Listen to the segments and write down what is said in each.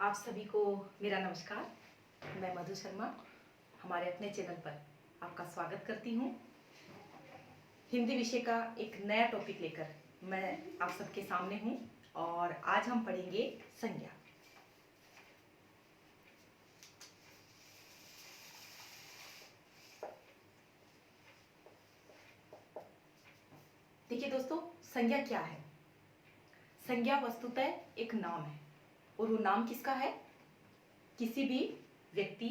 आप सभी को मेरा नमस्कार। मैं मधु शर्मा हमारे अपने चैनल पर आपका स्वागत करती हूँ। हिंदी विषय का एक नया टॉपिक लेकर मैं आप सबके सामने हूँ और आज हम पढ़ेंगे संज्ञा। देखिए दोस्तों, संज्ञा क्या है? संज्ञा वस्तुतः एक नाम है और वो नाम किसका है? किसी भी व्यक्ति,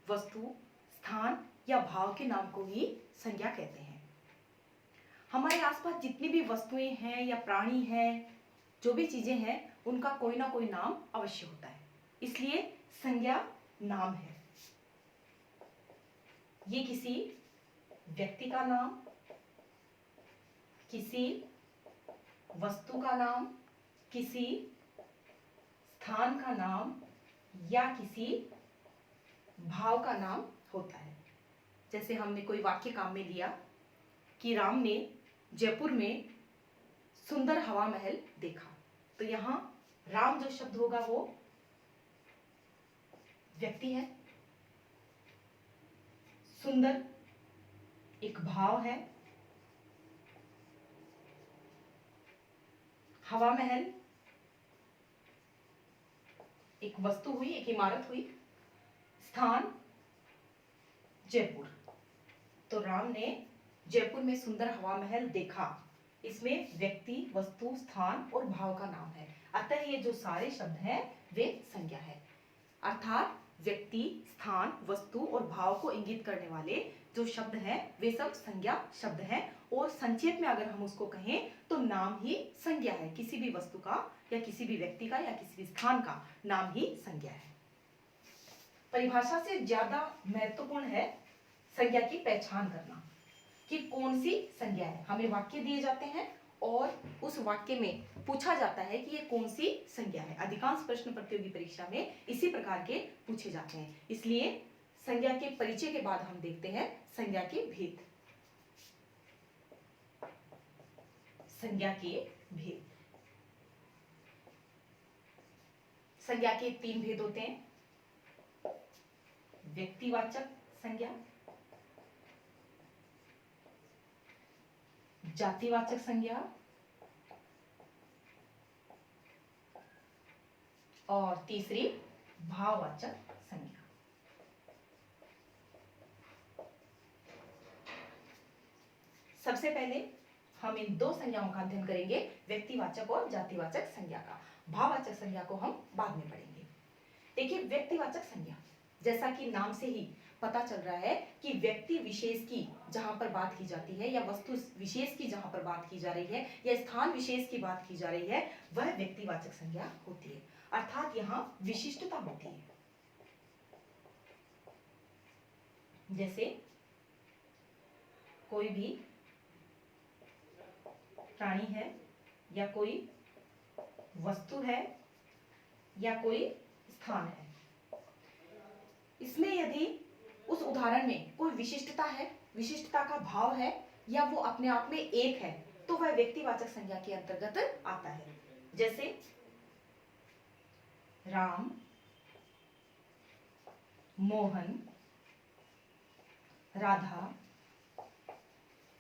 वस्तु, स्थान या भाव के नाम को ही संज्ञा कहते हैं। हमारे आसपास जितनी भी वस्तुएं हैं या प्राणी हैं, जो भी चीजें हैं, उनका कोई ना कोई नाम अवश्य होता है, इसलिए संज्ञा नाम है। ये किसी व्यक्ति का नाम, किसी वस्तु का नाम, किसी स्थान का नाम या किसी भाव का नाम होता है। जैसे हमने कोई वाक्य काम में लिया कि राम ने जयपुर में सुंदर हवा महल देखा, तो यहाँ राम जो शब्द होगा वो व्यक्ति है, सुंदर एक भाव है, हवा महल एक वस्तु हुई, एक इमारत हुई, स्थान जयपुर। तो राम ने जयपुर में सुंदर हवा महल देखा, इसमें व्यक्ति, वस्तु, स्थान और भाव का नाम है। अतः ये जो सारे शब्द हैं वे संज्ञा है, अर्थात व्यक्ति, स्थान, वस्तु और भाव को इंगित करने वाले जो शब्द हैं वे सब संज्ञा शब्द हैं। और संक्षेप में अगर हम उसको कहें तो नाम ही संज्ञा है। किसी भी वस्तु का या किसी भी व्यक्ति का या किसी भी स्थान का नाम ही संज्ञा है। परिभाषा से ज्यादा महत्वपूर्ण है संज्ञा की पहचान करना कि कौन सी संज्ञा है। हमें वाक्य दिए जाते हैं और उस वाक्य में पूछा जाता है कि ये कौन सी संज्ञा है। अधिकांश प्रश्न प्रतियोगी परीक्षा में इसी प्रकार के पूछे जाते हैं। इसलिए संज्ञा के परिचय के बाद हम देखते हैं संज्ञा के भेद। संज्ञा के भेद, संज्ञा के 3 भेद होते हैं। व्यक्तिवाचक संज्ञा, जातिवाचक संज्ञा और तीसरी भाववाचक संज्ञा। सबसे पहले हम इन 2 संज्ञाओं का अध्ययन करेंगे, व्यक्तिवाचक और जातिवाचक संज्ञा का। भाववाचक संज्ञा को हम बाद में पढ़ेंगे। देखिए, व्यक्तिवाचक संज्ञा, जैसा कि नाम से ही पता चल रहा है कि व्यक्ति विशेष की जहां पर बात की जाती है या वस्तु विशेष की जहां पर बात की जा रही है या स्थान विशेष की बात की जा रही है, वह व्यक्तिवाचक संज्ञा होती है। अर्थात यहाँ विशिष्टता होती है। जैसे कोई भी प्राणी है या कोई वस्तु है या कोई स्थान है, इसमें यदि उस उदाहरण में कोई विशिष्टता है, विशिष्टता का भाव है या वो अपने आप में एक है, तो वह व्यक्तिवाचक संज्ञा के अंतर्गत आता है। जैसे राम, मोहन, राधा,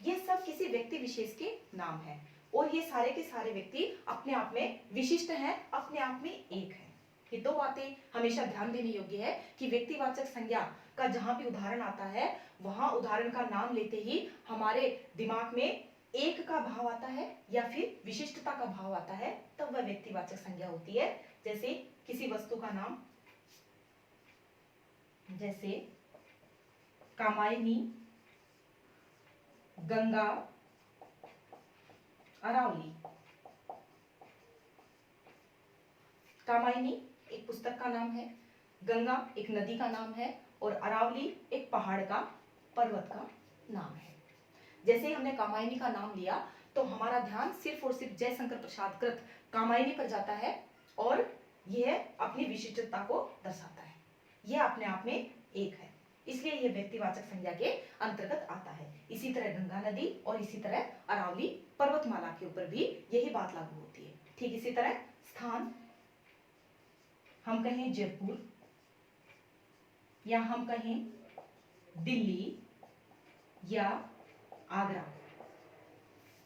ये सब किसी व्यक्ति विशेष के नाम हैं और ये सारे के सारे व्यक्ति अपने आप में विशिष्ट हैं, अपने आप में एक है। ये 2 बातें हमेशा ध्यान देने योग्य है कि व्यक्तिवाचक संज्ञा का जहां भी उदाहरण आता है वहां उदाहरण का नाम लेते ही हमारे दिमाग में एक का भाव आता है या फिर विशिष्टता का भाव आता है, तब वह व्यक्तिवाचक संज्ञा होती है। जैसे किसी वस्तु का नाम, जैसे कामायनी, गंगा, अरावली। कामायनी एक पुस्तक का नाम है, गंगा एक नदी का नाम है और अरावली एक पहाड़ का, पर्वत का नाम है। जैसे हमने कामायनी का नाम लिया तो हमारा ध्यान सिर्फ और सिर्फ जयशंकर प्रसाद कृत कामायनी पर जाता है और यह अपनी विशिष्टता को दर्शाता है। यह अपने आप में एक है, इसलिए यह व्यक्तिवाचक संज्ञा के अंतर्गत आता है। इसी तरह गंगा नदी और इसी तरह अरावली पर्वतमाला के ऊपर भी यही बात लागू होती है। ठीक इसी तरह स्थान, हम कहें जयपुर या हम कहें दिल्ली या आगरा,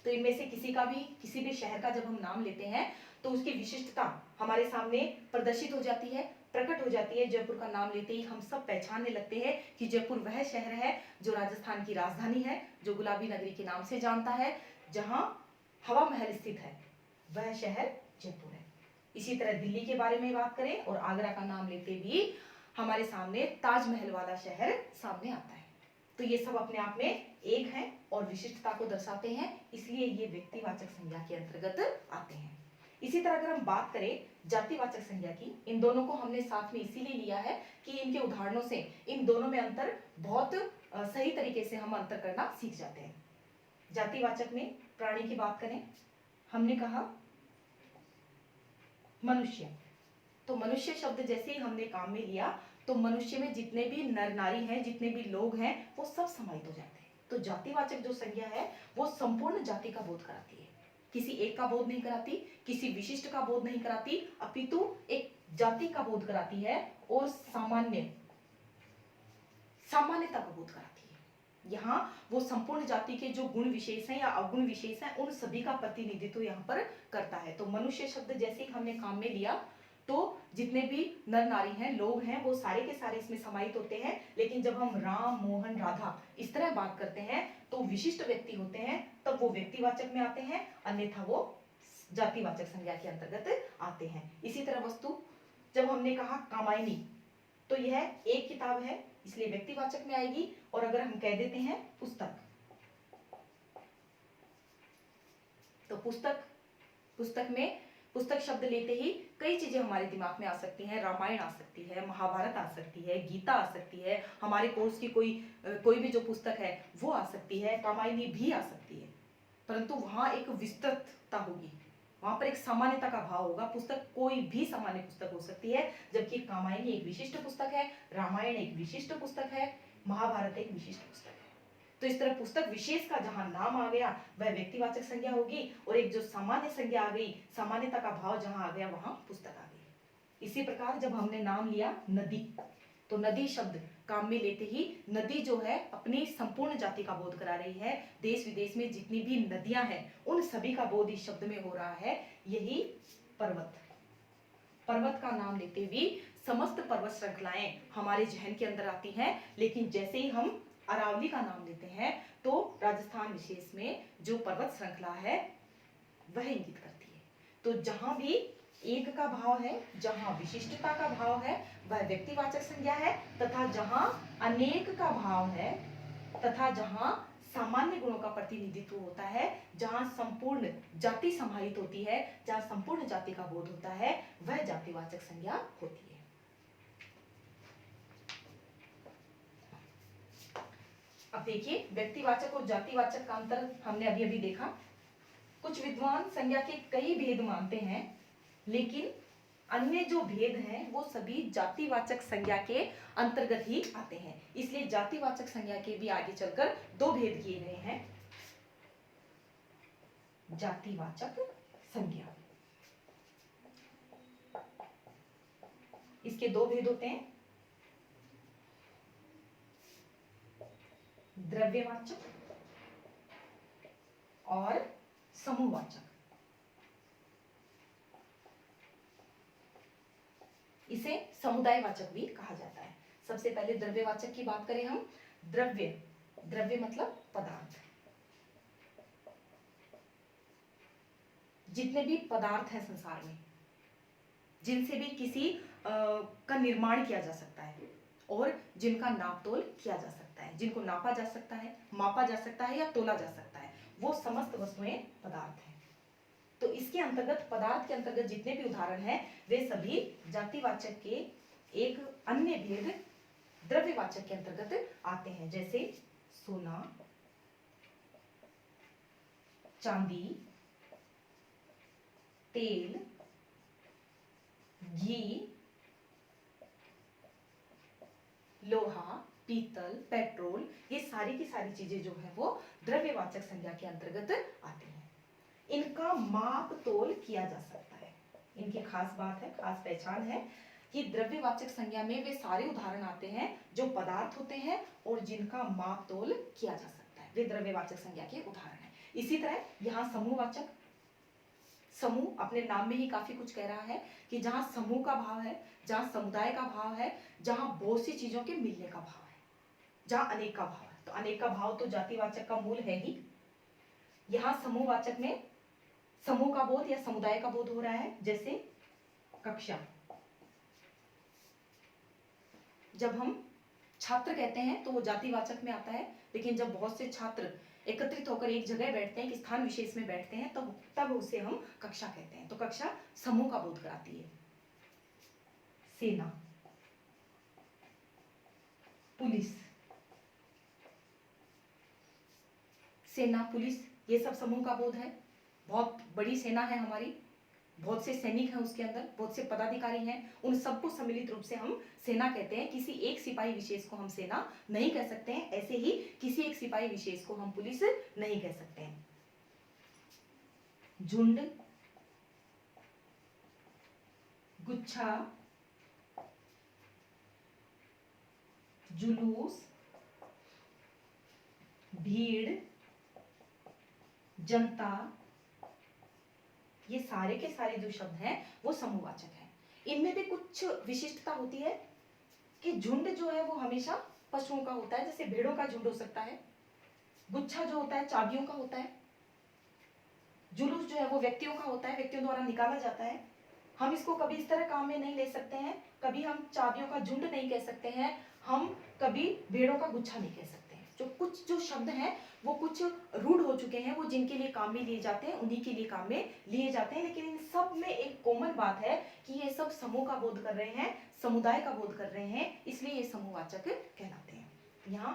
तो इनमें से किसी भी शहर का जब हम नाम लेते हैं तो उसकी विशिष्टता हमारे सामने प्रदर्शित हो जाती है, प्रकट हो जाती है। जयपुर का नाम लेते ही हम सब पहचानने लगते हैं कि जयपुर वह शहर है जो राजस्थान की राजधानी है, जो गुलाबी नगरी के नाम से जानता है, जहां हवा महल स्थित है, वह शहर जयपुर है। इसी तरह दिल्ली के बारे में बात करें और आगरा का नाम लेते भी हमारे सामने ताजमहल वाला शहर सामने आता है। तो ये सब अपने आप में एक हैं और विशिष्टता को दर्शाते हैं, इसलिए ये व्यक्तिवाचक संज्ञा के अंतर्गत आते हैं। इसी तरह अगर हम बात करें जातिवाचक संज्ञा की, इन दोनों को हमने साथ में इसीलिए लिया है कि इनके उदाहरणों से इन दोनों में अंतर बहुत सही तरीके से हम अंतर करना सीख जाते हैं। जातिवाचक में प्राणी की बात करें, हमने कहा मनुष्य, तो मनुष्य शब्द जैसे ही हमने काम में लिया तो मनुष्य में जितने भी नर नारी हैं, जितने भी लोग हैं, वो सब समाहित हो जाते हैं। तो जातिवाचक जो संज्ञा है वो संपूर्ण जाति का बोध कराती है, किसी एक का बोध नहीं कराती, किसी विशिष्ट का बोध नहीं कराती, अपितु एक जाति का बोध कराती है और सामान्यता का बोध कराती है। यहाँ वो संपूर्ण जाति के जो गुण विशेष हैं या अवगुण विशेष हैं, उन सभी का प्रतिनिधित्व यहाँ पर करता है। तो मनुष्य शब्द जैसे ही हमने काम में लिया तो जितने भी नर नारी हैं, लोग हैं, वो सारे के सारे इसमें समाहित होते हैं। लेकिन जब हम राम, मोहन, राधा इस तरह बात करते हैं तो विशिष्ट व्यक्ति होते हैं, तब वो व्यक्तिवाचक में आते हैं, अन्यथा वो जातिवाचक संज्ञा के अंतर्गत आते हैं। इसी तरह वस्तु, जब हमने कहा कामायनी, तो यह एक किताब है इसलिए व्यक्तिवाचक में आएगी। और अगर हम कह देते हैं पुस्तक, तो पुस्तक शब्द लेते ही कई चीजें हमारे दिमाग में आ सकती हैं। रामायण आ सकती है, महाभारत आ सकती है, गीता आ सकती है, हमारे कोर्स की कोई भी जो पुस्तक है वो आ सकती है, कामायनी भी आ सकती है। परंतु वहां एक विस्तृतता होगी, वहां पर एक सामान्यता का भाव होगा। पुस्तक कोई भी सामान्य पुस्तक हो सकती है, जबकि कामायनी एक विशिष्ट पुस्तक है, रामायण एक विशिष्ट पुस्तक है, महाभारत एक विशिष्ट पुस्तक है। तो इस तरह पुस्तक विशेष का जहां नाम आ गया वह व्यक्तिवाचक संज्ञा होगी, और एक जो सामान्य संज्ञा आ गई, सामान्यता का भाव जहां आ गया वहां पुस्तक आ गई। इसी प्रकार जब हमने नाम लिया नदी, तो नदी शब्द काम में लेते ही नदी जो है अपनी संपूर्ण जाति का बोध करा रही है। देश विदेश में जितनी भी नदियां हैं उन सभी का बोध इस शब्द में हो रहा है। यही पर्वत का नाम लेते हुए समस्त पर्वत श्रृंखलाएं हमारे जहन के अंदर आती हैं, लेकिन जैसे ही हम अरावली का नाम लेते हैं तो राजस्थान विशेष में जो पर्वत श्रृंखला है वह इंगित करती है। तो जहां भी एक का भाव है, जहां विशिष्टता का भाव है, वह व्यक्तिवाचक संज्ञा है, तथा जहां अनेक का भाव है, तथा जहां सामान्य गुणों का प्रतिनिधित्व होता है, जहां संपूर्ण जाति समाहित होती है, जहां संपूर्ण जाति का बोध होता है, वह जातिवाचक संज्ञा होती है। अब देखिए व्यक्तिवाचक और जातिवाचक का अंतर हमने अभी अभी देखा। कुछ विद्वान संज्ञा के कई भेद मानते हैं, लेकिन अन्य जो भेद हैं वो सभी जातिवाचक संज्ञा के अंतर्गत ही आते हैं। इसलिए जातिवाचक संज्ञा के भी आगे चलकर दो भेद किए गए हैं। जातिवाचक संज्ञा, इसके दो भेद होते हैं, द्रव्यवाचक और समूहवाचक। इसे समुदायवाचक भी कहा जाता है। सबसे पहले द्रव्यवाचक की बात करें हम। द्रव्य मतलब पदार्थ। जितने भी पदार्थ हैं संसार में, जिनसे भी किसी का निर्माण किया जा सकता है और जिनका नापतोल किया जा सकता है, जिनको नापा जा सकता है, मापा जा सकता है या तोला जा सकता है, वो समस्त वस्तुएं पदार्थ हैं। तो इसके अंतर्गत, पदार्थ के अंतर्गत जितने भी उदाहरण हैं वे सभी जातिवाचक के एक अन्य भेद द्रव्यवाचक के अंतर्गत आते हैं। जैसे सोना, चांदी, तेल, घी, लोहा, पीतल, पेट्रोल, ये सारी की सारी चीजें जो है वो द्रव्यवाचक संज्ञा के अंतर्गत आती हैं। इनका माप तोल किया जा सकता है। इनकी खास बात है, खास पहचान है, कि द्रव्यवाचक संज्ञा में वे सारे उदाहरण आते हैं जो पदार्थ होते हैं और जिनका माप तोल किया जा सकता है, वे द्रव्यवाचक संज्ञा के उदाहरण हैं। इसी तरह यहाँ समूहवाचक, समूह अपने नाम में ही काफी कुछ कह रहा है कि जहां समूह का भाव है, जहां समुदाय का भाव है, जहां बहुत सी चीजों के मिलने का भाव है, जहां अनेक का भाव है। तो अनेक का भाव तो जातिवाचक का मूल है ही। यहां समूहवाचक में समूह का बोध या समुदाय का बोध हो रहा है, जैसे कक्षा। जब हम छात्र कहते हैं तो वो जातिवाचक में आता है, लेकिन जब बहुत से छात्र एकत्रित होकर एक जगह बैठते हैं, एक स्थान विशेष में बैठते हैं, तब उसे हम कक्षा कहते हैं। तो कक्षा समूह का बोध कराती है। सेना, पुलिस, सेना, पुलिस, ये सब समूह का बोध है। बहुत बड़ी सेना है हमारी, बहुत से सैनिक हैं उसके अंदर, बहुत से पदाधिकारी हैं, उन सबको सम्मिलित रूप से हम सेना कहते हैं। किसी एक सिपाही विशेष को हम सेना नहीं कह सकते हैं, ऐसे ही किसी एक सिपाही विशेष को हम पुलिस नहीं कह सकते हैं। झुंड, गुच्छा, जुलूस, भीड़, जनता, ये सारे के सारे जो शब्द हैं वो समूहवाचक हैं। इनमें भी कुछ विशिष्टता होती है कि झुंड जो है वो हमेशा पशुओं का होता है, जैसे भेड़ों का झुंड हो सकता है। गुच्छा जो होता है चाबियों का होता है। जुलूस जो है वो व्यक्तियों का होता है, व्यक्तियों द्वारा निकाला जाता है। हम इसको कभी इस तरह काम में नहीं ले सकते हैं, कभी हम चाबियों का झुंड नहीं कह सकते हैं, हम कभी भेड़ों का गुच्छा नहीं कह सकते हैं। जो कुछ जो शब्द हैं वो कुछ रूढ़ हो चुके हैं, वो जिनके लिए काम में लिए जाते हैं उन्हीं के लिए काम में लिए जाते हैं, लेकिन इन सब में एक कॉमन बात है कि ये सब समूह का बोध कर रहे हैं, समुदाय का बोध कर रहे हैं, इसलिए ये समूहवाचक कहलाते हैं। यहाँ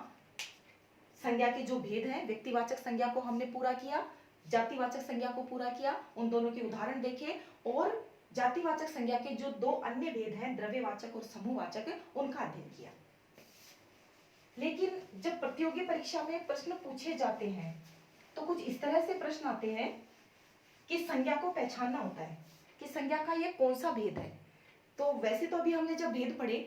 संज्ञा के जो भेद हैं, व्यक्तिवाचक संज्ञा को हमने पूरा किया, जातिवाचक संज्ञा को पूरा किया, उन दोनों के उदाहरण देखे, और जातिवाचक संज्ञा के जो दो अन्य भेद हैं, द्रव्यवाचक और समूहवाचक, उनका अध्ययन किया। लेकिन जब प्रतियोगी परीक्षा में प्रश्न पूछे जाते हैं तो कुछ इस तरह से प्रश्न आते हैं कि संज्ञा को पहचानना होता है कि संज्ञा का ये कौन सा भेद है। तो वैसे तो अभी हमने जब भेद पढ़े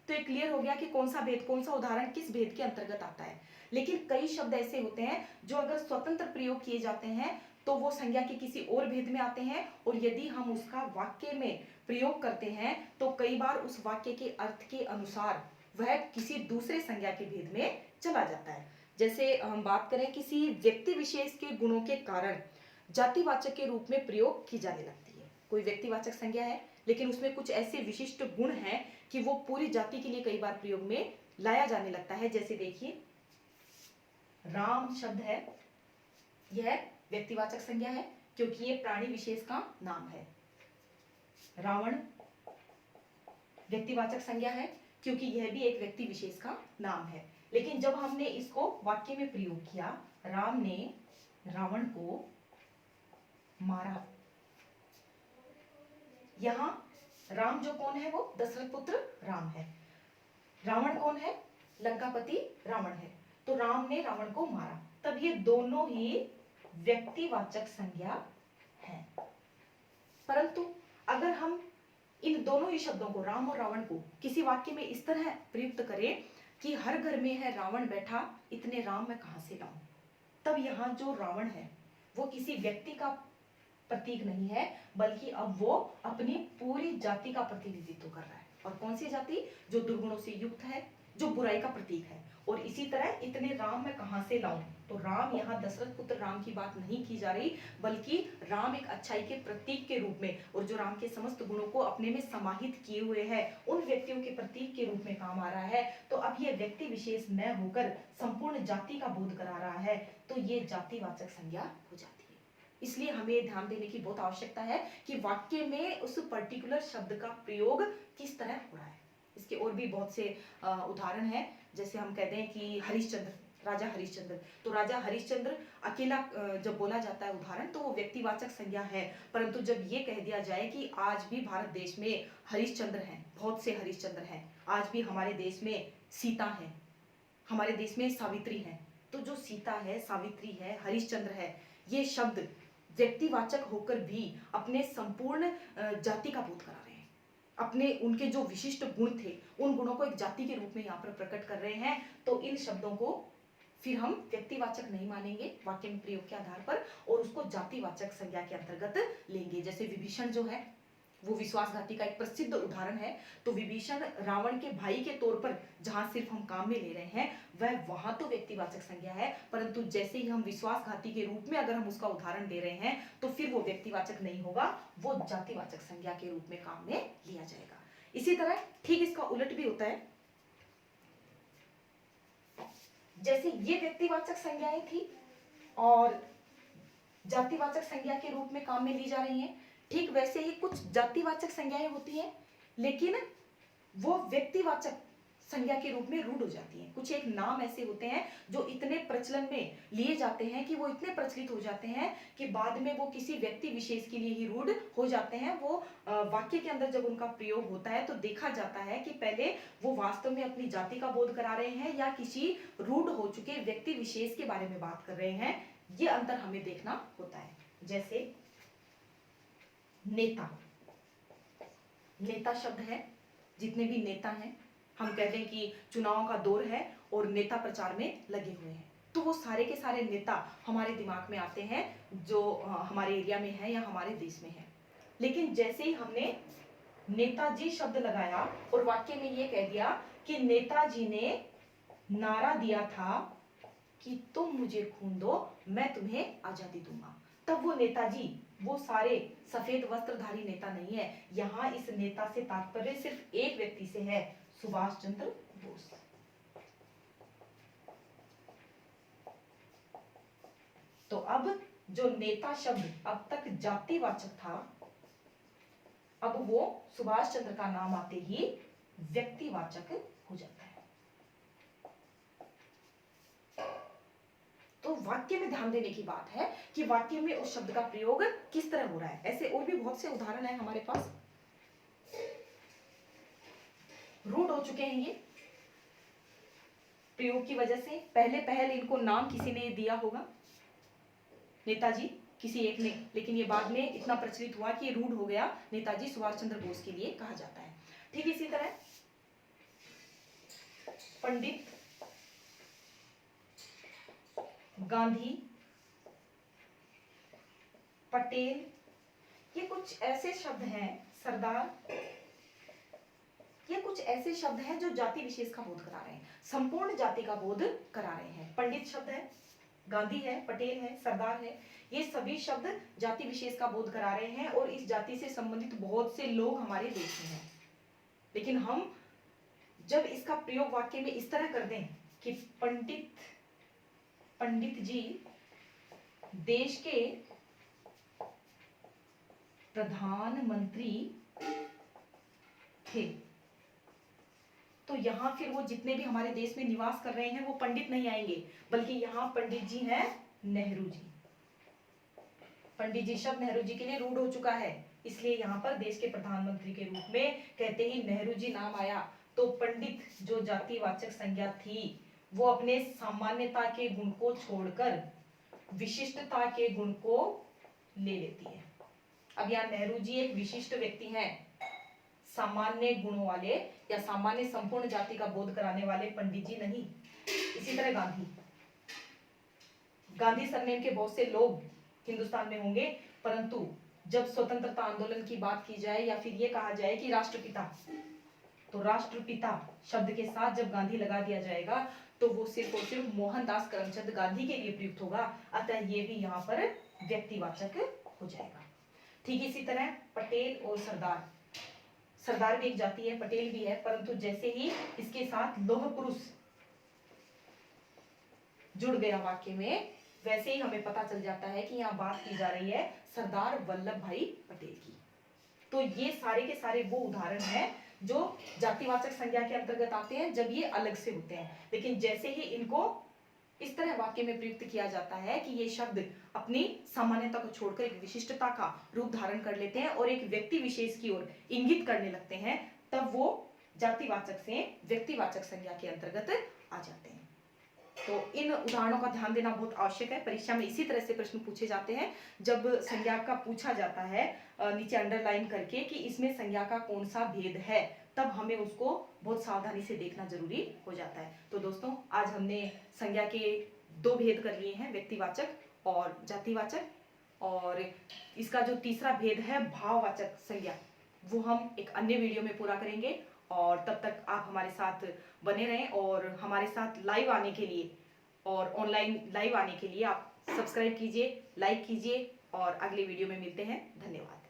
तो ये क्लियर हो गया कि कौन सा भेद, कौन सा उदाहरण किस भेद के अंतर्गत आता है, लेकिन कई शब्द ऐसे होते हैं जो अगर स्वतंत्र प्रयोग किए जाते हैं तो वो संज्ञा के किसी और भेद में आते हैं, और यदि हम उसका वाक्य में प्रयोग करते हैं तो कई बार उस वाक्य के अर्थ के अनुसार वह किसी दूसरे संज्ञा के भेद में चला जाता है। जैसे हम बात करें किसी व्यक्ति विशेष के गुणों के कारण जातिवाचक के रूप में प्रयोग की जाने लगती है। कोई व्यक्तिवाचक संज्ञा है लेकिन उसमें कुछ ऐसे विशिष्ट गुण हैं कि वो पूरी जाति के लिए कई बार प्रयोग में लाया जाने लगता है। जैसे देखिए, राम शब्द है, यह व्यक्तिवाचक संज्ञा है क्योंकि ये प्राणी विशेष का नाम है। रावण व्यक्तिवाचक संज्ञा है क्योंकि यह भी एक व्यक्ति विशेष का नाम है। लेकिन जब हमने इसको वाक्य में प्रयोग किया, राम ने रावण को मारा, यहां राम जो कौन है वो दशरथ पुत्र राम है, रावण कौन है, लंकापति रावण है। तो राम ने रावण को मारा, तब ये दोनों ही व्यक्तिवाचक संज्ञा है। परंतु अगर हम इन दोनों ही शब्दों को, राम और रावण को, किसी वाक्य में इस तरह प्रयुक्त करें कि हर घर में है रावण बैठा, इतने राम मैं कहां से लाऊं, तब यहाँ जो रावण है वो किसी व्यक्ति का प्रतीक नहीं है, बल्कि अब वो अपनी पूरी जाति का प्रतिनिधित्व कर रहा है। और कौन सी जाति? जो दुर्गुणों से युक्त है, जो बुराई का प्रतीक है। और इसी तरह इतने राम मैं कहां से लाऊं, तो राम यहाँ दशरथ पुत्र राम की बात नहीं की जा रही, बल्कि राम एक अच्छाई के प्रतीक के रूप में, और जो राम के समस्त गुणों को अपने में समाहित किए हुए है, उन व्यक्तियों के प्रतीक के रूप में काम आ रहा है। तो अब ये व्यक्ति विशेष न होकर संपूर्ण जाति का बोध करा रहा है, तो ये जातिवाचक संज्ञा हो जाती है। इसलिए हमें ध्यान देने की बहुत आवश्यकता है कि वाक्य में उस पर्टिकुलर शब्द का प्रयोग किस तरह हो रहा है। इसके और भी बहुत से उदाहरण हैं। जैसे हम कहते हैं कि हरिश्चंद्र, राजा हरिश्चंद्र, तो राजा हरिश्चंद्र अकेला जब बोला जाता है उदाहरण, तो वो व्यक्तिवाचक संज्ञा है। परंतु जब ये कह दिया जाए कि आज भी भारत देश में हरिश्चंद्र हैं, बहुत से हरिश्चंद्र हैं, आज भी हमारे देश में सीता है, हमारे देश में सावित्री है, तो जो सीता है, सावित्री है, हरिश्चंद्र है, ये शब्द व्यक्तिवाचक होकर भी अपने संपूर्ण जाति का बोध करा रहे हैं। अपने उनके जो विशिष्ट गुण थे उन गुणों को एक जाति के रूप में यहाँ पर प्रकट कर रहे हैं, तो इन शब्दों को फिर हम व्यक्तिवाचक नहीं मानेंगे वाक्य में प्रयोग के आधार पर, और उसको जातिवाचक संज्ञा के अंतर्गत लेंगे। जैसे विभीषण जो है वो विश्वासघाती का एक प्रसिद्ध उदाहरण है। तो विभीषण रावण के भाई के तौर पर जहां सिर्फ हम काम में ले रहे हैं वह वहां तो व्यक्तिवाचक संज्ञा है, परंतु जैसे ही हम विश्वासघाती के रूप में अगर हम उसका उदाहरण दे रहे हैं तो फिर वो व्यक्तिवाचक नहीं होगा, वो जातिवाचक संज्ञा के रूप में काम में लिया जाएगा। इसी तरह ठीक इसका उलट भी होता है। जैसे ये व्यक्तिवाचक संज्ञाएं थी और जातिवाचक संज्ञा के रूप में काम में ली जा रही हैं, ठीक वैसे ही कुछ जातिवाचक संज्ञाएं होती हैं लेकिन वो व्यक्तिवाचक संज्ञा के रूप में रूढ़ हो जाती हैं। कुछ एक नाम ऐसे होते हैं जो इतने प्रचलन में लिए जाते हैं कि वो इतने प्रचलित हो जाते हैं कि बाद में वो किसी व्यक्ति विशेष के लिए ही रूढ़ हो जाते हैं। वो वाक्य के अंदर जब उनका प्रयोग होता है तो देखा जाता है कि पहले वो वास्तव में अपनी जाति का बोध करा रहे हैं या किसी रूढ़ हो चुके व्यक्ति विशेष के बारे में बात कर रहे हैं, ये अंतर हमें देखना होता है। जैसे नेता, नेता शब्द है, जितने भी नेता हैं, हम कहते हैं कि चुनाव का दौर है और नेता प्रचार में लगे हुए हैं, तो वो सारे के सारे नेता हमारे दिमाग में आते हैं जो हमारे एरिया में है या हमारे देश में है। लेकिन जैसे ही हमने नेताजी शब्द लगाया और वाक्य में ये कह दिया कि नेताजी ने नारा दिया था कि तुम मुझे खून दो मैं तुम्हें आजादी दूंगा, तब वो नेताजी वो सारे सफेद वस्त्रधारी नेता नहीं है। यहाँ इस नेता से तात्पर्य सिर्फ एक व्यक्ति से है, सुभाष चंद्र बोस। तो अब जो नेता शब्द अब तक जातिवाचक था, अब वो सुभाष चंद्र का नाम आते ही व्यक्तिवाचक हो जाता है। तो वाक्य में ध्यान देने की बात है कि वाक्य में उस शब्द का प्रयोग किस तरह हो रहा है। ऐसे और भी बहुत से उदाहरण है हमारे पास, रूढ़ हो चुके हैं ये प्रयोग की वजह से। पहले इनको नाम किसी ने दिया होगा, नेताजी किसी एक ने, लेकिन ये बाद में इतना प्रचलित हुआ कि ये रूढ़ हो गया, नेताजी सुभाष चंद्र बोस के लिए कहा जाता है। ठीक इसी तरह पंडित, गांधी, पटेल, ये कुछ ऐसे शब्द हैं, सरदार, ये कुछ ऐसे शब्द हैं जो जाति विशेष का बोध करा रहे हैं, संपूर्ण जाति का बोध करा रहे हैं। पंडित शब्द है, गांधी है, पटेल है, सरदार है, ये सभी शब्द जाति विशेष का बोध करा रहे हैं और इस जाति से संबंधित बहुत से लोग हमारे देश में हैं। लेकिन हम जब इसका प्रयोग वाक्य में इस तरह कर दें कि पंडित जी देश के प्रधानमंत्री थे, तो यहां फिर वो जितने भी हमारे देश में निवास कर रहे हैं वो पंडित नहीं आएंगे, बल्कि यहाँ पंडित जी हैं नेहरू जी। पंडित जी शब्द नेहरू जी के लिए रूढ़ हो चुका है, इसलिए यहाँ पर देश के प्रधानमंत्री के रूप में कहते ही नेहरू जी नाम आया। तो पंडित जो जातिवाचक संज्ञा थी वो अपने सामान्यता के गुण को छोड़कर विशिष्टता के गुण को ले लेती है। अब यहाँ नेहरू जी एक विशिष्ट व्यक्ति हैं, सामान्य गुणों वाले या सामान्य संपूर्ण जाति का बोध कराने वाले पंडित जी नहीं। इसी तरह गांधी सरनेम के बहुत से लोग हिंदुस्तान में होंगे, परंतु जब स्वतंत्रता आंदोलन की बात की जाए या फिर ये कहा जाए कि राष्ट्रपिता, तो राष्ट्रपिता शब्द के साथ जब गांधी लगा दिया जाएगा तो वो सिर्फ और सिर्फ मोहनदास करमचंद गांधी के लिए प्रयुक्त होगा, अतः ये भी यहाँ पर व्यक्तिवाचक हो जाएगा। ठीक इसी तरह पटेल और सरदार, सरदार भी एक जाति है, पटेल भी है, परंतु जैसे ही इसके साथ लौह पुरुष जुड़ गया वाक्य में, वैसे ही हमें पता चल जाता है कि यहाँ बात की जा रही है सरदार वल्लभ भाई पटेल की। तो ये सारे के सारे वो उदाहरण हैं जो जातिवाचक संज्ञा के अंतर्गत आते हैं जब ये अलग से होते हैं, लेकिन जैसे ही इनको इस तरह वाक्य में प्रयुक्त किया जाता है कि ये शब्द अपनी सामान्यता को छोड़कर एक विशिष्टता का रूप धारण कर लेते हैं और एक व्यक्ति विशेष की ओर इंगित करने लगते हैं, तब वो जातिवाचक से व्यक्तिवाचक संज्ञा के अंतर्गत आ जाते हैं। तो इन उदाहरणों का ध्यान देना बहुत आवश्यक है। परीक्षा में इसी तरह से प्रश्न पूछे जाते हैं। जब संज्ञा का पूछा जाता है नीचे अंडरलाइन करके कि इसमें संज्ञा का कौन सा भेद है, तब हमें उसको बहुत सावधानी से देखना जरूरी हो जाता है। तो दोस्तों आज हमने संज्ञा के 2 भेद कर लिए हैं, व्यक्तिवाचक और जातिवाचक, और इसका जो तीसरा भेद है भाववाचक संज्ञा, वो हम एक अन्य वीडियो में पूरा करेंगे। और तब तक आप हमारे साथ बने रहें, और हमारे साथ लाइव आने के लिए और ऑनलाइन लाइव आने के लिए आप सब्सक्राइब कीजिए, लाइक कीजिए, और अगले वीडियो में मिलते हैं। धन्यवाद।